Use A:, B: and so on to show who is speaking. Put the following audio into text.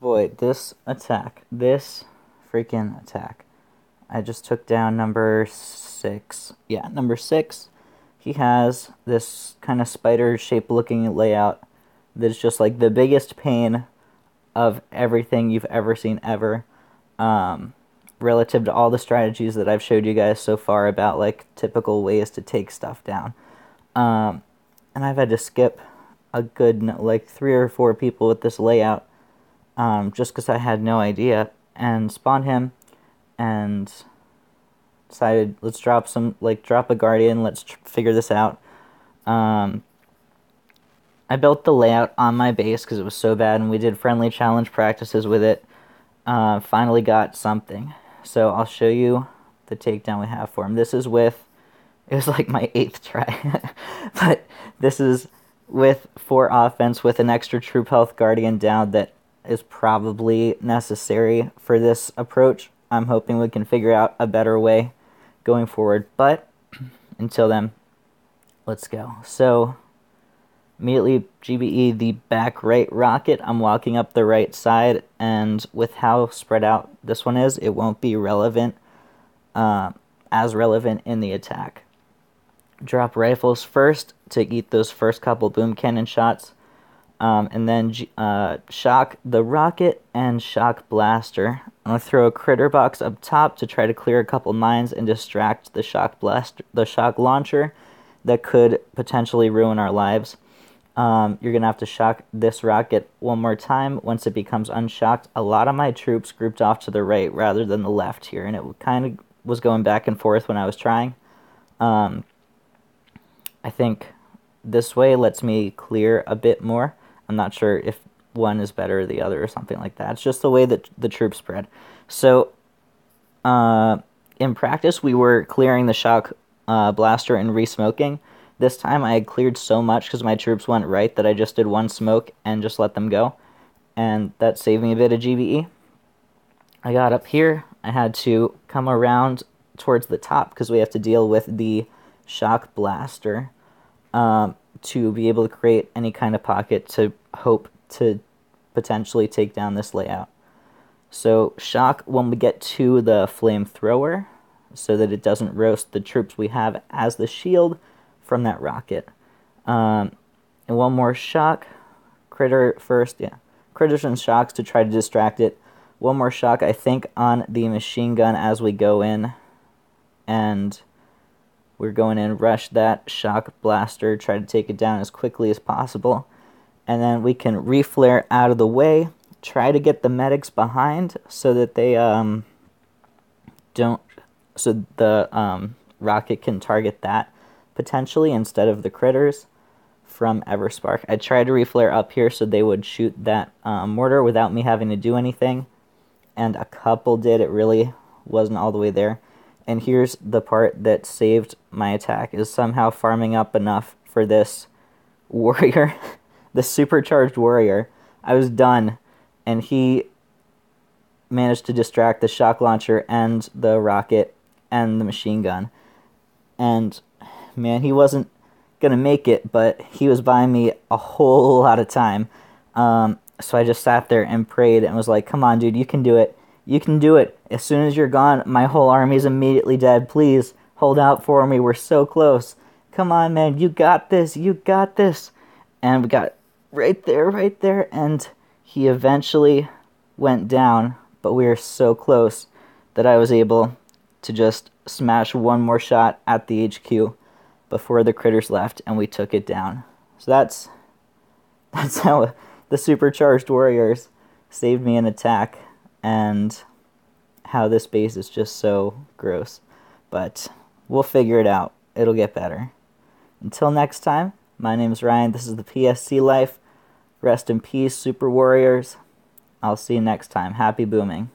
A: Boy, this freaking attack. I just took down number 6. Yeah, number 6. He has this kind of spider-shaped looking layout that's just like the biggest pain of everything you've ever seen ever. Relative to all the strategies that I've showed you guys so far about like typical ways to take stuff down. And I've had to skip a good like 3 or 4 people with this layout just because I had no idea, and spawned him and decided let's drop a guardian, let's figure this out. I built the layout on my base because it was so bad, and we did friendly challenge practices with it. Finally got something. So I'll show you the takedown we have for him. This is with, it was like my 8th try, but this is with 4 offense with an extra troop health guardian down that is probably necessary for this approach. I'm hoping we can figure out a better way going forward, but until then, let's go. So immediately GBE the back right rocket. I'm walking up the right side, and with how spread out this one is, it won't be relevant, as relevant in the attack. Drop rifles first to eat those first couple boom cannon shots, and then shock the rocket and shock blaster. I'm going to throw a critter box up top to try to clear a couple mines and distract the shock launcher that could potentially ruin our lives. You're going to have to shock this rocket one more time. Once it becomes unshocked, a lot of my troops grouped off to the right rather than the left here, and it kind of was going back and forth when I was trying. I think this way lets me clear a bit more. I'm not sure if one is better or the other or something like that. It's just the way that the troops spread. So, in practice, we were clearing the shock blaster and re-smoking. This time I had cleared so much because my troops went right that I just did one smoke and just let them go. And that saved me a bit of GBE. I got up here. I had to come around towards the top because we have to deal with the shock blaster to be able to create any kind of pocket to hope to potentially take down this layout. So shock when we get to the flamethrower so that it doesn't roast the troops we have as the shield from that rocket. And one more shock. Critter first, yeah. Critters and shocks to try to distract it. One more shock, I think, on the machine gun as we go in. And we're going in, rush that shock blaster, try to take it down as quickly as possible. And then we can reflare out of the way, try to get the medics behind so that they so the rocket can target that potentially instead of the critters from Everspark. I tried to reflare up here so they would shoot that mortar without me having to do anything, and a couple did. It really wasn't all the way there. And here's the part that saved my attack, is somehow farming up enough for this warrior, the supercharged warrior. I was done, and he managed to distract the shock launcher and the rocket and the machine gun. And man, he wasn't gonna make it, but he was buying me a whole lot of time. So I just sat there and prayed and was like, come on, dude, you can do it. You can do it. As soon as you're gone, my whole army's immediately dead. Please, hold out for me. We're so close. Come on, man. You got this. You got this. And we got right there. And he eventually went down, but we were so close that I was able to just smash one more shot at the HQ before the critters left, and we took it down. So that's how the supercharged warriors saved me an attack, and how this base is just so gross. But we'll figure it out. It'll get better. Until next time, my name's Ryan. This is the PSC Life. Rest in peace, Super Warriors. I'll see you next time. Happy booming.